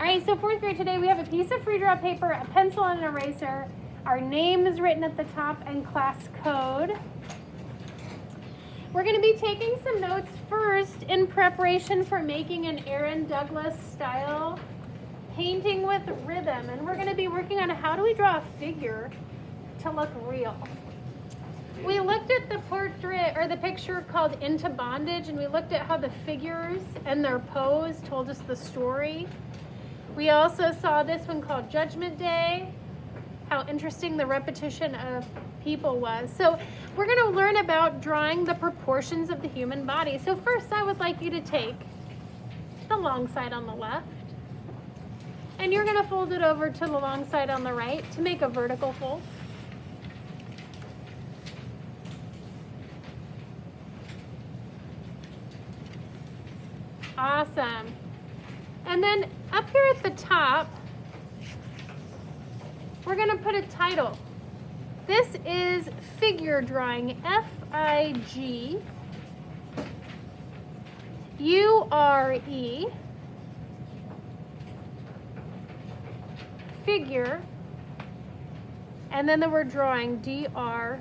All right, so fourth grade today, we have a piece of free draw paper, a pencil, and an eraser. Our name is written at the top and class code. We're going to be taking some notes first in preparation for making an Aaron Douglas style painting with rhythm. And we're going to be working on how do we draw a figure to look real. We looked at the portrait or the picture called Into Bondage, and we looked at how the figures and their pose told us the story. We also saw this one called Judgment Day, how interesting the repetition of people was. So we're going to learn about drawing the proportions of the human body. So first I would like you to take the long side on the left, and you're going to fold it over to the long side on the right to make a vertical fold. Awesome. And then up here at the top, we're going to put a title. This is figure drawing, F-I-G-U-R-E, figure, and then the word drawing, D-R-A-W-I-N-G.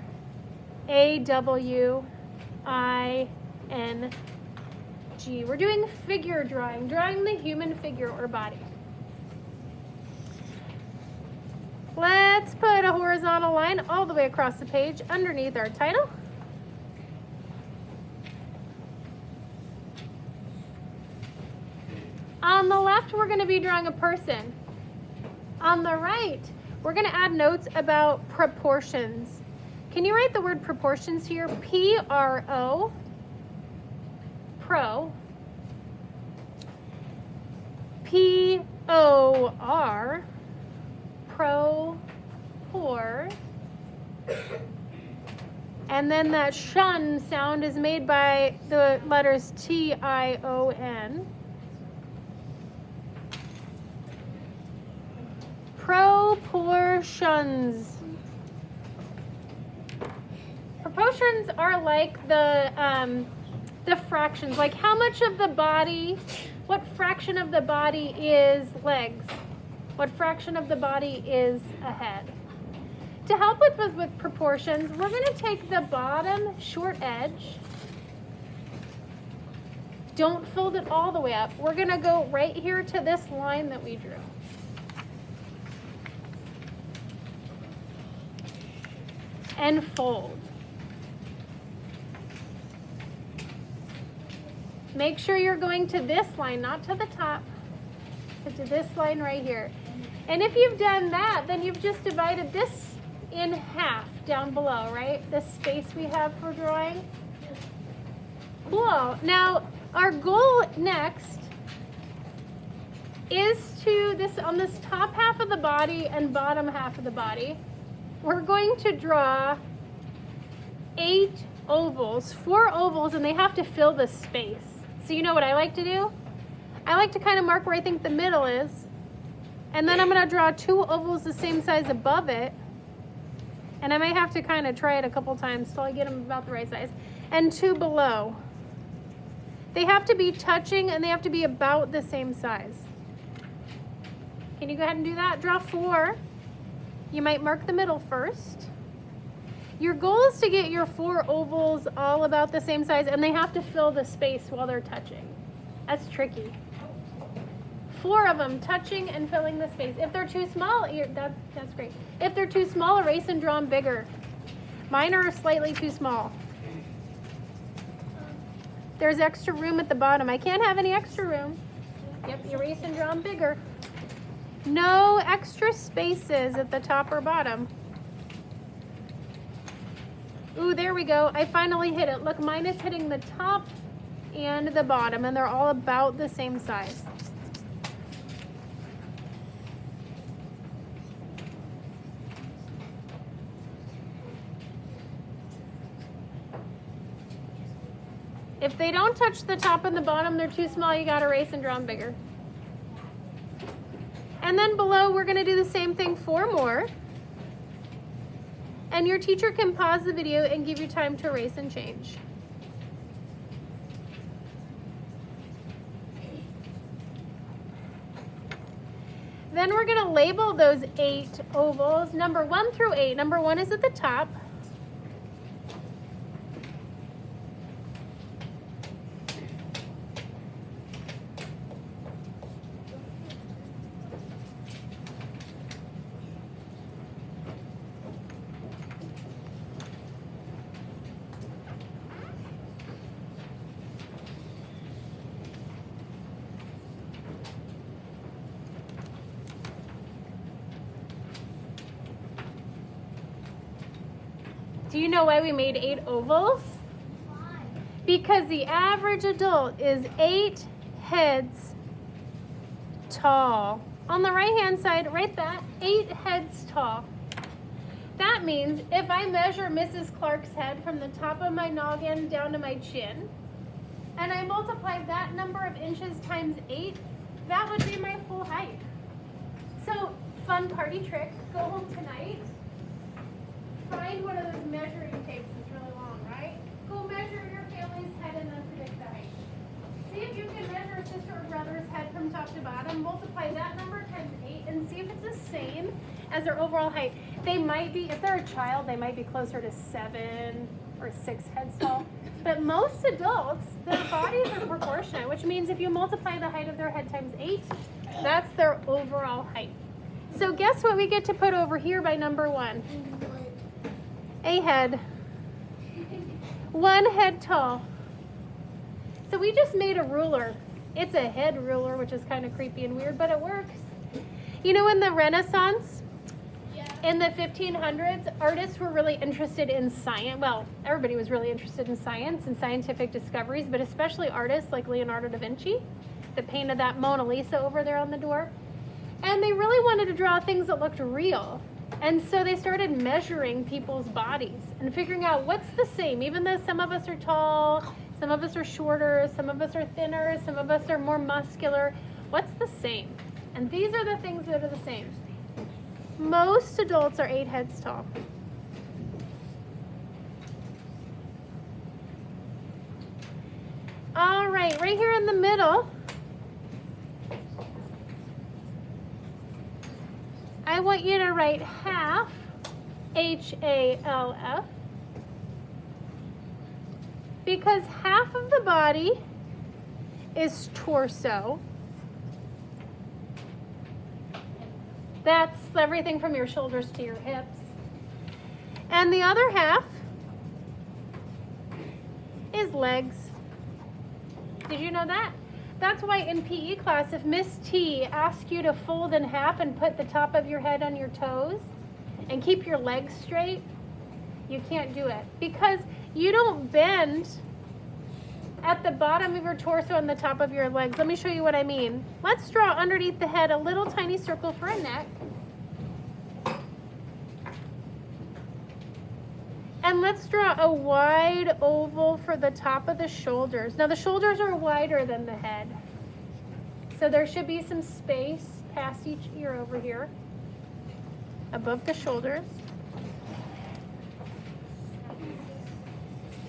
We're doing figure drawing, drawing the human figure or body. Let's put a horizontal line all the way across the page underneath our title. On the left, we're going to be drawing a person. On the right, we're going to add notes about proportions. Can you write the word proportions here? P-R-O, pro, P-O-R, pro-por, and then that shun sound is made by the letters T-I-O-N. Proportions. Proportions are like the fractions, like how much of the body, what fraction of the body is legs? What fraction of the body is a head? To help with proportions, we're going to take the bottom short edge. Don't fold it all the way up. We're going to go right here to this line that we drew. And fold. Make sure you're going to this line, not to the top, but to this line right here. And if you've done that, then you've just divided this in half down below, right? This space we have for drawing. Cool. Now, our goal next is to on this top half of the body and bottom half of the body, we're going to draw 8 ovals, 4 ovals, and they have to fill the space. So you know what I like to do? I like to kind of mark where I think the middle is. And then I'm going to draw 2 ovals the same size above it. And I might have to kind of try it a couple times till I get them about the right size. And 2 below. They have to be touching and they have to be about the same size. Can you go ahead and do that? Draw 4. You might mark the middle first. Your goal is to get your 4 ovals all about the same size, and they have to fill the space while they're touching. That's tricky. 4 of them touching and filling the space. If they're too small, that's great. If they're too small, erase and draw them bigger. Mine are slightly too small. There's extra room at the bottom. I can't have any extra room. Yep, erase and draw them bigger. No extra spaces at the top or bottom. Ooh, there we go. I finally hit it. Look, mine is hitting the top and the bottom, and they're all about the same size. If they don't touch the top and the bottom, they're too small, you gotta erase and draw them bigger. And then below, we're gonna do the same thing 4 more. And your teacher can pause the video and give you time to erase and change. Then we're going to label those 8 ovals, number 1 through 8. Number 1 is at the top. Do you know why we made 8 ovals? Why? Because the average adult is 8 heads tall. On the right hand side, write that, 8 heads tall. That means if I measure Mrs. Clark's head from the top of my noggin down to my chin, and I multiply that number of inches times 8, that would be my full height. So, fun party trick, go home tonight. Find one of those measuring tapes that's really long, right? Go measure your family's head and then predict the height. See if you can measure a sister or brother's head from top to bottom, multiply that number times 8, and see if it's the same as their overall height. They might be, if they're a child, they might be closer to 7 or 6 heads tall. But most adults, their bodies are proportionate, which means if you multiply the height of their head times 8, that's their overall height. So guess what we get to put over here by number 1? A head. 1 head tall. So we just made a ruler. It's a head ruler, which is kind of creepy and weird, but it works. You know, in the Renaissance, in the 1500s, artists were really interested in science. Well, everybody was really interested in science and scientific discoveries, but especially artists like Leonardo da Vinci that painted that Mona Lisa over there on the door. And they really wanted to draw things that looked real. And so they started measuring people's bodies and figuring out what's the same, even though some of us are tall, some of us are shorter, some of us are thinner, some of us are more muscular. What's the same? And these are the things that are the same. Most adults are 8 heads tall. All right, right here in the middle, I want you to write half, H-A-L-F, because half of the body is torso. That's everything from your shoulders to your hips. And the other half is legs. Did you know that? That's why in PE class, if Miss T asks you to fold in half and put the top of your head on your toes and keep your legs straight, you can't do it. Because you don't bend at the bottom of your torso and the top of your legs. Let me show you what I mean. Let's draw underneath the head a little tiny circle for a neck. And let's draw a wide oval for the top of the shoulders. Now the shoulders are wider than the head. So there should be some space past each ear over here, above the shoulders.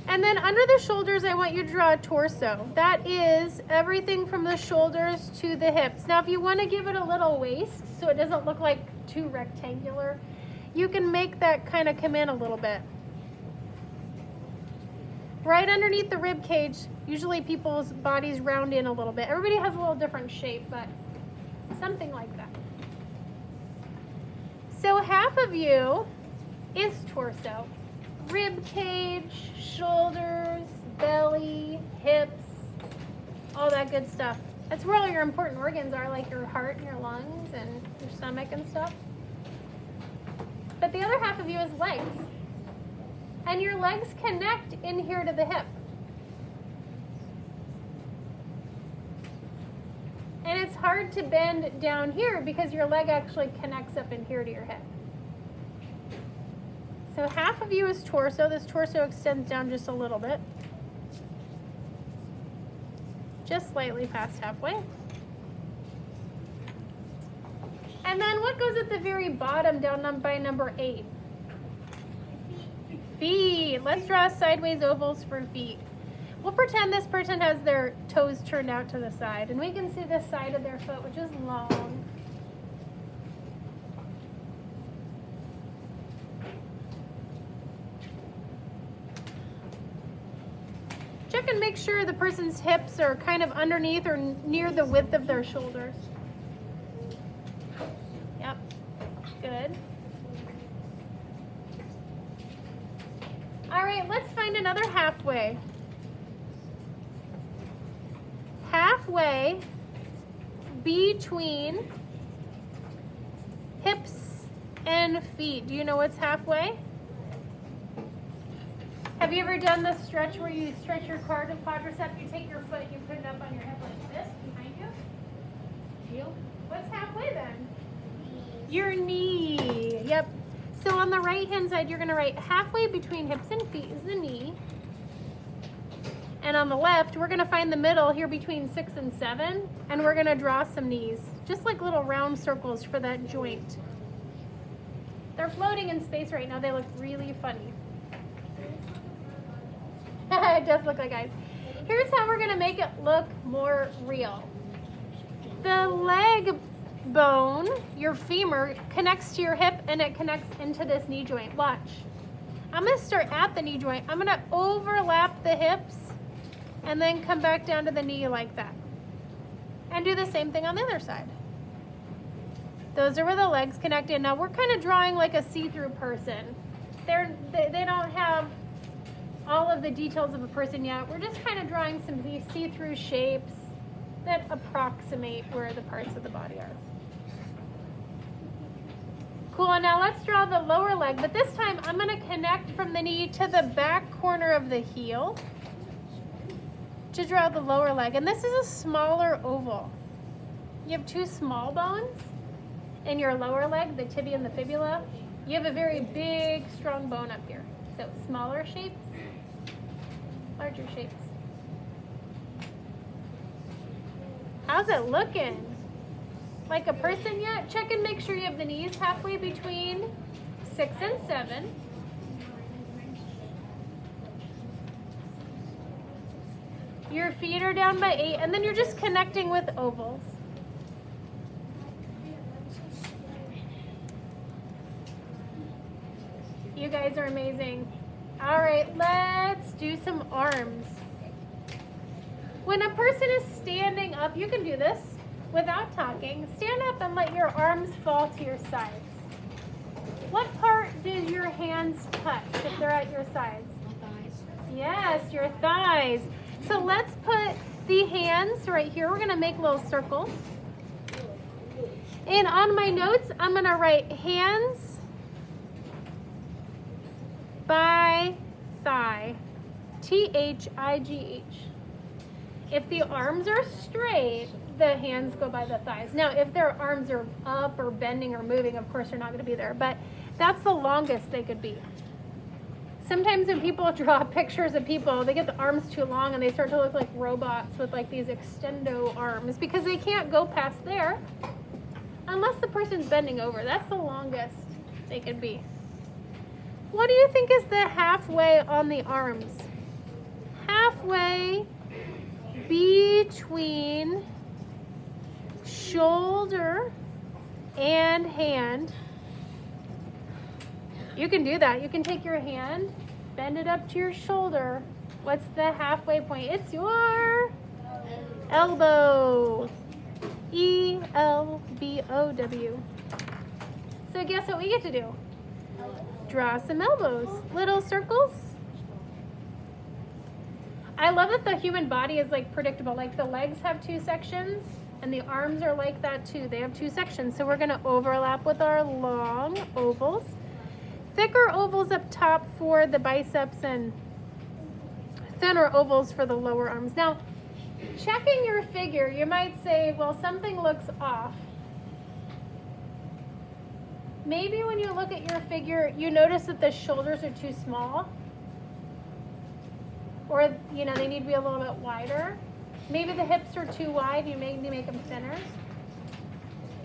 And then under the shoulders, I want you to draw a torso. That is everything from the shoulders to the hips. Now if you want to give it a little waist so it doesn't look like too rectangular, you can make that kind of come in a little bit. Right underneath the rib cage, usually people's bodies round in a little bit. Everybody has a little different shape, but something like that. So half of you is torso. Rib cage, shoulders, belly, hips, all that good stuff. That's where all your important organs are, like your heart and your lungs and your stomach and stuff. But the other half of you is legs. And your legs connect in here to the hip. And it's hard to bend down here because your leg actually connects up in here to your hip. So half of you is torso. This torso extends down just a little bit. Just slightly past halfway. And then what goes at the very bottom down by number 8? Feet. Let's draw sideways ovals for feet. We'll pretend this person has their toes turned out to the side, and we can see the side of their foot, which is long. check and make sure the person's hips are kind of underneath or near the width of their shoulders. Yep, good. All right, let's find another halfway. Halfway between hips and feet. Do you know what's halfway? Have you ever done the stretch where you stretch your quadricep, you take your foot, you put it up on your hip like this behind you? Heel. What's halfway then? Your knee. Yep. So on the right hand side, you're gonna write halfway between hips and feet is the knee. And on the left, we're gonna find the middle here between 6 and 7, and we're gonna draw some knees, just like little round circles for that joint. They're floating in space right now. They look really funny. It does look like eyes. Here's how we're gonna make it look more real. The leg bone, your femur, connects to your hip and it connects into this knee joint. Watch. I'm gonna start at the knee joint. I'm gonna overlap the hips and then come back down to the knee like that. And do the same thing on the other side. Those are where the legs connect in. Now we're kind of drawing like a see-through person. They don't have all of the details of a person yet. We're just kind of drawing some of these see-through shapes that approximate where the parts of the body are. Cool, now let's draw the lower leg, but this time I'm gonna connect from the knee to the back corner of the heel to draw the lower leg. And this is a smaller oval. You have two small bones in your lower leg, the tibia and the fibula. You have a very big, strong bone up here. So smaller shapes, larger shapes. How's it looking? Like a person yet? Check and make sure you have the knees halfway between 6 and 7. Your feet are down by 8, and then you're just connecting with ovals. You guys are amazing. All right, let's do some arms. When a person is standing up, you can do this without talking. Stand up and let your arms fall to your sides. What part do your hands touch if they're at your sides? My thighs. Yes, your thighs. So let's put the hands right here. We're gonna make little circles. And on my notes, I'm gonna write hands by thigh, T-H-I-G-H. If the arms are straight, the hands go by the thighs. Now, if their arms are up or bending or moving, of course, they're not gonna be there, but that's the longest they could be. Sometimes when people draw pictures of people, they get the arms too long and they start to look like robots with like these extendo arms because they can't go past there unless the person's bending over. That's the longest they could be. What do you think is the halfway on the arms? Halfway between shoulder and hand. You can do that. You can take your hand, bend it up to your shoulder. What's the halfway point? It's your elbow. E-L-B-O-W. So guess what we get to do? Draw some elbows. Little circles. I love that the human body is like predictable. Like the legs have 2 sections and the arms are like that too. They have 2 sections. So we're gonna overlap with our long ovals. Thicker ovals up top for the biceps and thinner ovals for the lower arms. Now, checking your figure, you might say, well, something looks off. Maybe when you look at your figure, you notice that the shoulders are too small. Or, you know, they need to be a little bit wider. Maybe the hips are too wide, you may need to make them thinner.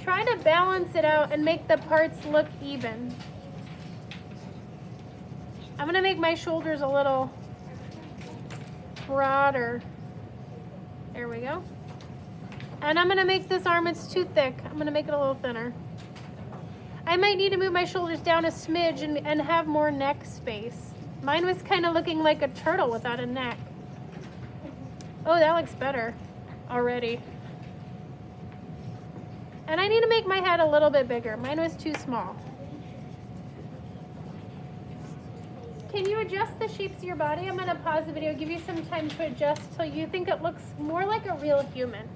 Try to balance it out and make the parts look even. I'm gonna make my shoulders a little broader. There we go. And I'm gonna make this arm, it's too thick. I'm gonna make it a little thinner. I might need to move my shoulders down a smidge and have more neck space. Mine was kind of looking like a turtle without a neck. Oh, that looks better already. And I need to make my head a little bit bigger. Mine was too small. Can you adjust the shapes of your body? I'm going to pause the video, give you some time to adjust till you think it looks more like a real human.